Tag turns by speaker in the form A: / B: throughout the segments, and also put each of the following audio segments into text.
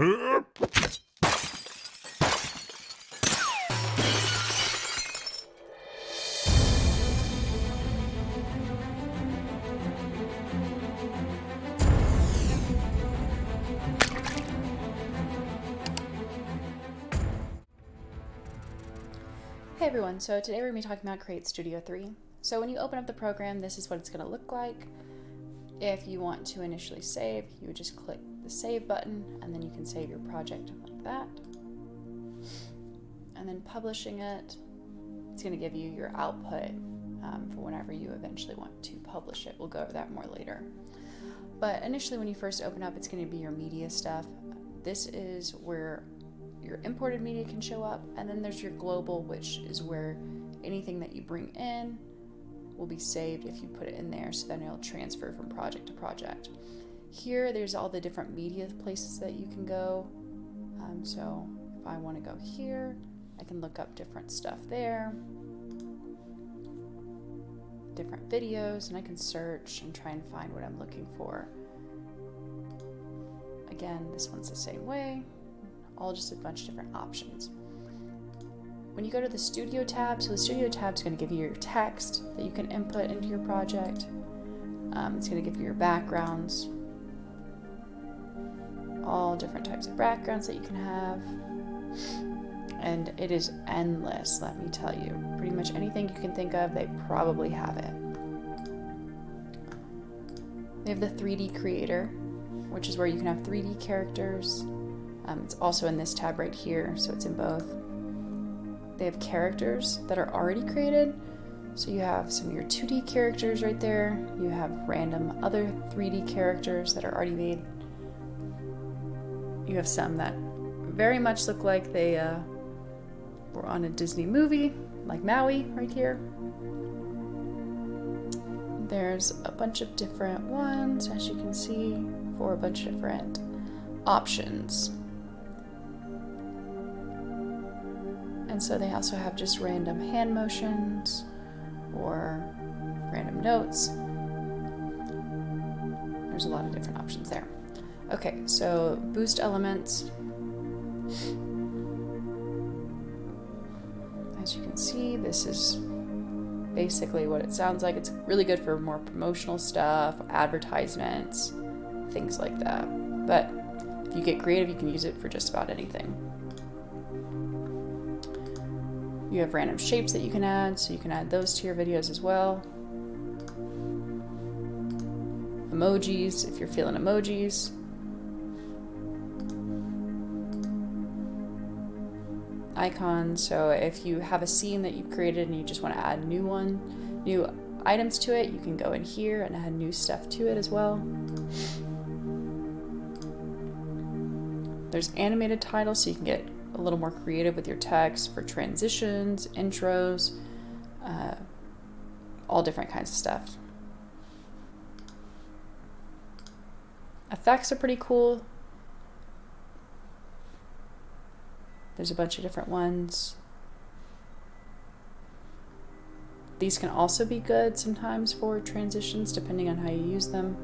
A: Hey everyone, so today we're going to be talking about Create Studio 3. So when you open up the program, this is what it's going to look like. If you want to initially save, you would just click the save button and then you can save your project like that. And then publishing it, it's going to give you your output for whenever you eventually want to publish it. We'll go over that more later. But initially when you first open up, it's going to be your media stuff. This is where your imported media can show up, and then there's your global, which is where anything that you bring in will be saved if you put it in there, so then it'll transfer from project to project. Here there's all the different media places that you can go. So if I want to go here, I can look up different stuff there, different videos, and I can search and try and find what I'm looking for. Again, this one's the same way. All just a bunch of different options. When you go to the Studio tab, so the Studio tab is going to give you your text that you can input into your project. It's going to give you your backgrounds, all different types of backgrounds that you can have, and it is endless, let me tell you. Pretty much anything you can think of, they probably have it. They have the 3D Creator, which is where you can have 3D characters. It's also in this tab right here, so it's in both. They have characters that are already created. So you have some of your 2D characters right there. You have random other 3D characters that are already made. You have some that very much look like they were on a Disney movie, like Maui right here. There's a bunch of different ones, as you can see, for a bunch of different options. And so they also have just random hand motions or random notes. There's a lot of different options there. Okay, so boost elements. As you can see, this is basically what it sounds like. It's really good for more promotional stuff, advertisements, things like that. But if you get creative, you can use it for just about anything. You have random shapes that you can add, so you can add those to your videos as well. Emojis, if you're feeling emojis. Icons, so if you have a scene that you've created and you just want to add new items to it, you can go in here and add new stuff to it as well. There's animated titles, so you can get a little more creative with your text for transitions, intros, all different kinds of stuff. Effects are pretty cool. There's a bunch of different ones. These can also be good sometimes for transitions, depending on how you use them.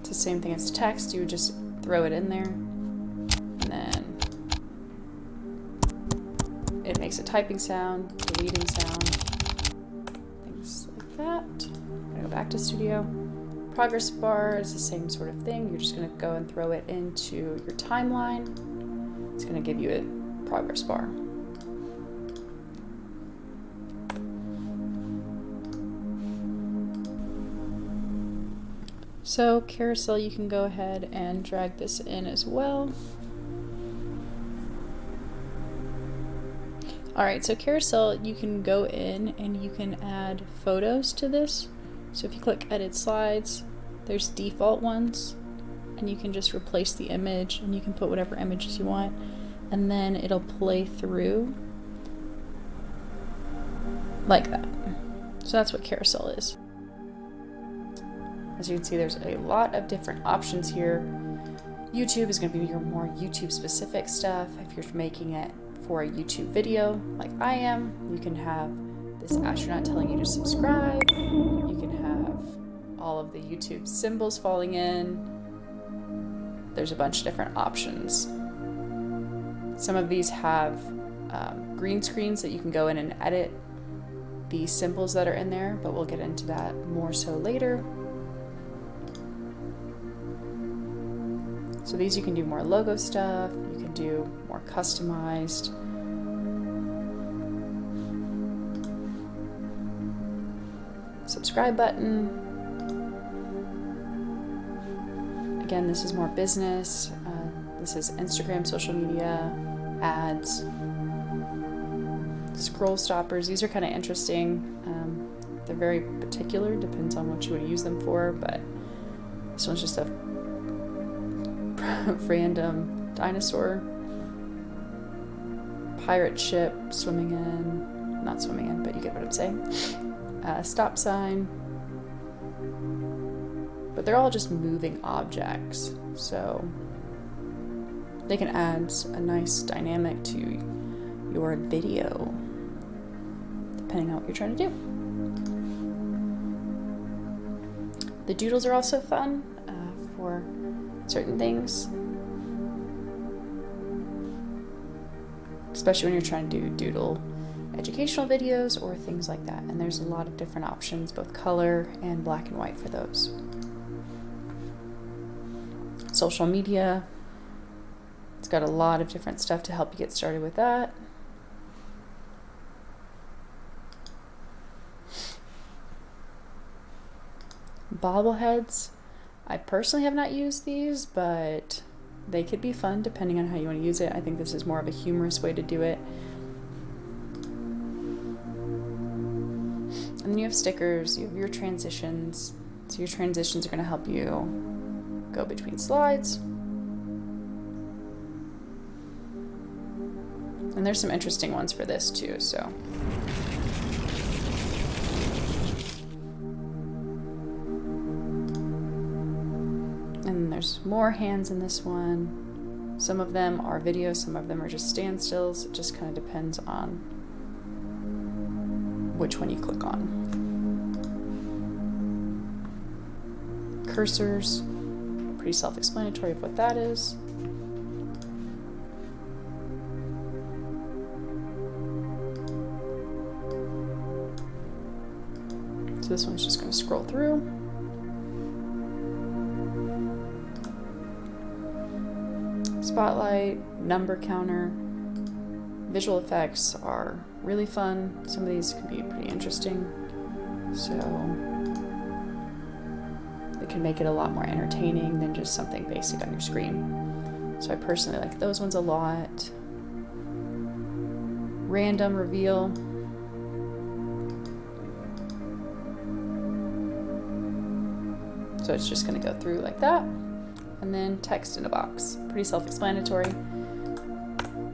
A: The same thing as text, you would just throw it in there and then it makes a typing sound, deleting sound, things like that. I'm gonna go back to Studio. Progress bar is the same sort of thing. You're just gonna go and throw it into your timeline. It's gonna give you a progress bar. So carousel, you can go ahead and drag this in as well. Alright, so carousel, you can go in and you can add photos to this. So if you click edit slides, there's default ones, and you can just replace the image and you can put whatever images you want, and then it'll play through like that. So that's what carousel is. As you can see, there's a lot of different options here. YouTube is going to be your more YouTube specific stuff. If you're making it for a YouTube video like I am, you can have this astronaut telling you to subscribe. You can have all of the YouTube symbols falling in. There's a bunch of different options. Some of these have green screens that you can go in and edit the symbols that are in there, but we'll get into that more so later. So these you can do more logo stuff, you can do more customized. Subscribe button. Again, this is more business. This is Instagram, social media, ads, scroll stoppers. These are kind of interesting. They're very particular, depends on what you want to use them for, but this one's just a random dinosaur, pirate ship swimming in, not swimming in, but you get what I'm saying. Stop sign, but they're all just moving objects, so they can add a nice dynamic to your video, depending on what you're trying to do. The doodles are also fun for certain things, especially when you're trying to doodle educational videos or things like that. And there's a lot of different options, both color and black and white for those. Social media, it's got a lot of different stuff to help you get started with that. Bobbleheads, I personally have not used these, but they could be fun depending on how you want to use it. I think this is more of a humorous way to do it. And then you have stickers, you have your transitions. So your transitions are going to help you go between slides. And there's some interesting ones for this too, so. And there's more hands in this one. Some of them are videos, some of them are just standstills. It just kind of depends on which one you click on. Cursors, pretty self-explanatory of what that is. So this one's just going to scroll through. Spotlight, number counter, visual effects are really fun. Some of these can be pretty interesting, so it can make it a lot more entertaining than just something basic on your screen. So I personally like those ones a lot. Random reveal. So it's just going to go through like that. And then text in a box. Pretty self-explanatory.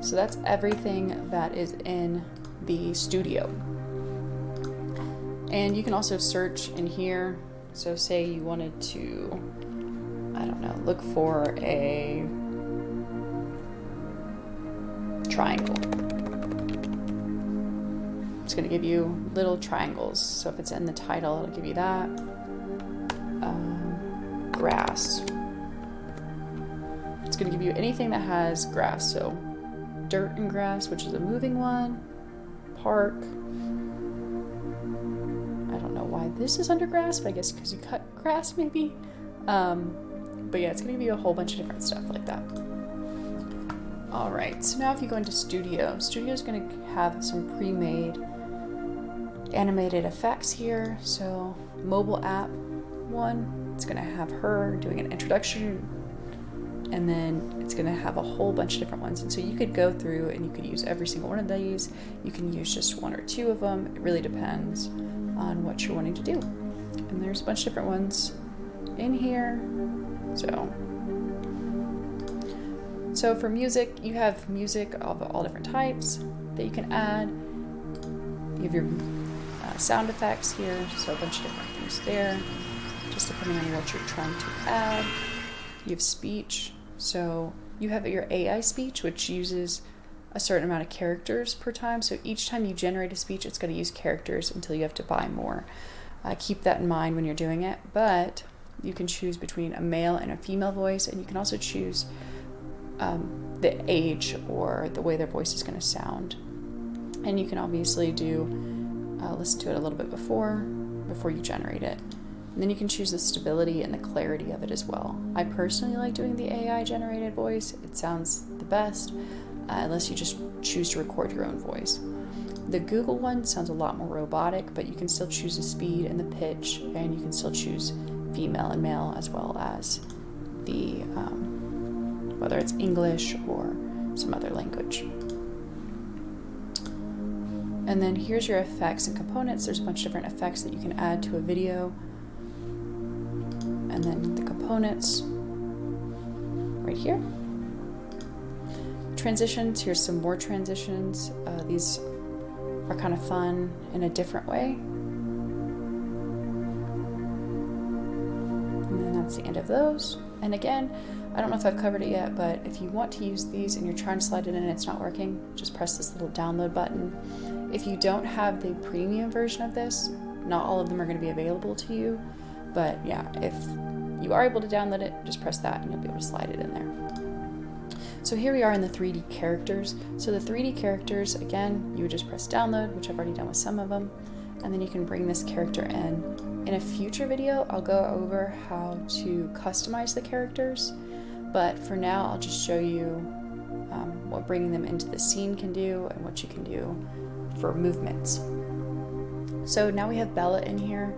A: So that's everything that is in the studio. And you can also search in here. So say you wanted to, I don't know, look for a triangle. It's going to give you little triangles. So if it's in the title, it'll give you that. Grass. It's going to give you anything that has grass. So dirt and grass, which is a moving one. Park. I don't know why this is under grass, but I guess because you cut grass maybe. But yeah, it's going to give you a whole bunch of different stuff like that. All right, so now if you go into Studio, Studio is going to have some pre-made animated effects here. So mobile app one, it's going to have her doing an introduction, and then it's going to have a whole bunch of different ones. And so you could go through and you could use every single one of these. You can use just one or two of them. It really depends on what you're wanting to do. And there's a bunch of different ones in here. So for music, you have music of all different types that you can add. You have your sound effects here, so a bunch of different things there, just depending on what you're trying to add. You have speech, so you have your AI speech, which uses a certain amount of characters per time. So each time you generate a speech, it's going to use characters until you have to buy more. Keep that in mind when you're doing it. But you can choose between a male and a female voice, and you can also choose the age or the way their voice is going to sound. And you can obviously listen to it a little bit before you generate it. And then you can choose the stability and the clarity of it as well. I personally like doing the AI generated voice. It sounds the best, unless you just choose to record your own voice. The Google one sounds a lot more robotic, but you can still choose the speed and the pitch, and you can still choose female and male, as well as the whether it's English or some other language. And then here's your effects and components. There's a bunch of different effects that you can add to a video. And then the components right here. Transitions, here's some more transitions. These are kind of fun in a different way. And then that's the end of those. And again, I don't know if I've covered it yet, but if you want to use these and you're trying to slide it in and it's not working, just press this little download button. If you don't have the premium version of this, not all of them are going to be available to you. But yeah, if you are able to download it, just press that and you'll be able to slide it in there. So here we are in the 3D characters. So the 3D characters, again, you would just press download, which I've already done with some of them, and then you can bring this character in. In a future video, I'll go over how to customize the characters, but for now, I'll just show you what bringing them into the scene can do and what you can do for movements. So now we have Bella in here.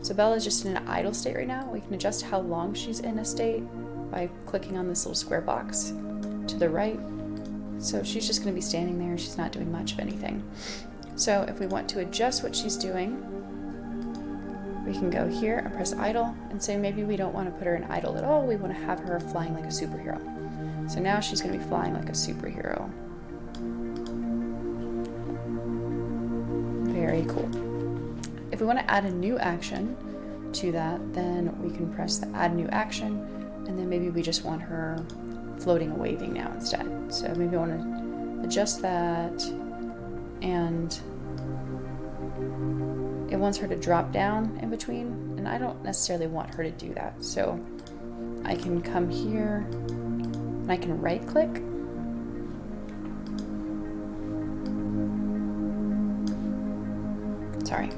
A: So Bella is just in an idle state right now. We can adjust how long she's in a state by clicking on this little square box to the right. So she's just going to be standing there. She's not doing much of anything. So if we want to adjust what she's doing, we can go here and press idle and say maybe we don't want to put her in idle at all. We want to have her flying like a superhero. So now she's going to be flying like a superhero. Very cool. If we want to add a new action to that, then we can press the add new action, and then maybe we just want her floating and waving now instead. So maybe I want to adjust that, and it wants her to drop down in between, and I don't necessarily want her to do that. So I can come here and I can right click. Sorry,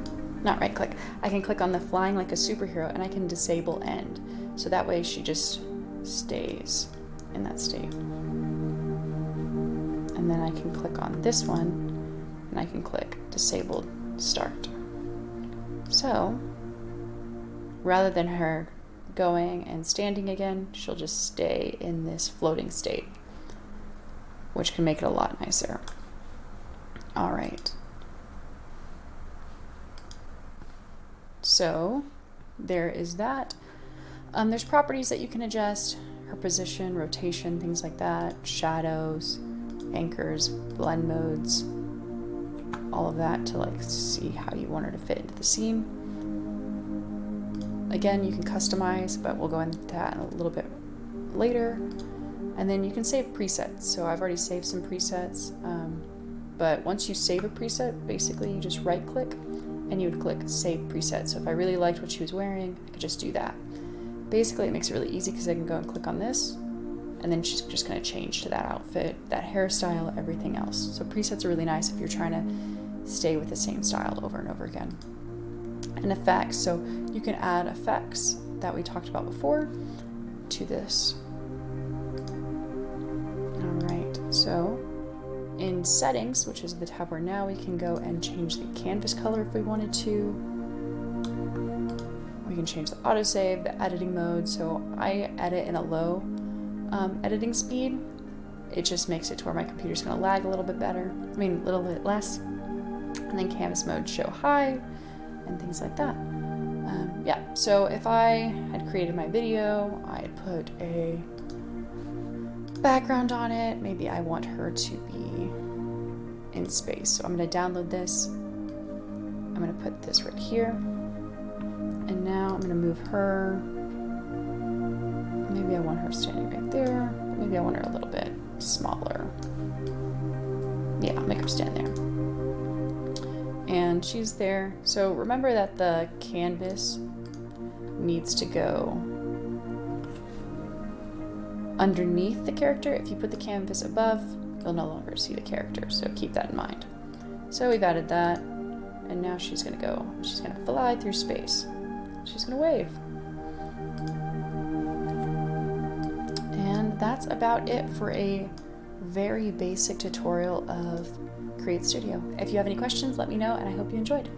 A: not right click. I can click on the flying like a superhero and I can disable end. So that way she just stays in that state. And then I can click on this one and I can click disabled start. So rather than her going and standing again, she'll just stay in this floating state, which can make it a lot nicer. All right. So there is that. There's properties that you can adjust, her position, rotation, things like that, shadows, anchors, blend modes, all of that to like see how you want her to fit into the scene. Again, you can customize, but we'll go into that a little bit later. And then you can save presets. So I've already saved some presets, but once you save a preset, basically you just right click and you would click Save Preset. So if I really liked what she was wearing, I could just do that. Basically, it makes it really easy because I can go and click on this, and then she's just going to change to that outfit, that hairstyle, everything else. So presets are really nice if you're trying to stay with the same style over and over again. And effects, so you can add effects that we talked about before to this. All right, so in settings, which is the tab we're now, we can go and change the canvas color if we wanted to. We can change the autosave, the editing mode. So I edit in a low editing speed. It just makes it to where my computer's gonna lag a little bit better. I mean, a little bit less. And then canvas mode show high and things like that. Yeah, so if I had created my video, I'd put a background on it. Maybe I want her to be in space. So I'm going to download this. I'm going to put this right here. And now I'm going to move her. Maybe I want her standing right there. Maybe I want her a little bit smaller. Yeah, make her stand there. And she's there. So remember that the canvas needs to go underneath the character. If you put the canvas above, you'll no longer see the character. So keep that in mind. So we've added that. And now she's going to fly through space. She's going to wave. And that's about it for a very basic tutorial of Create Studio. If you have any questions, let me know, and I hope you enjoyed.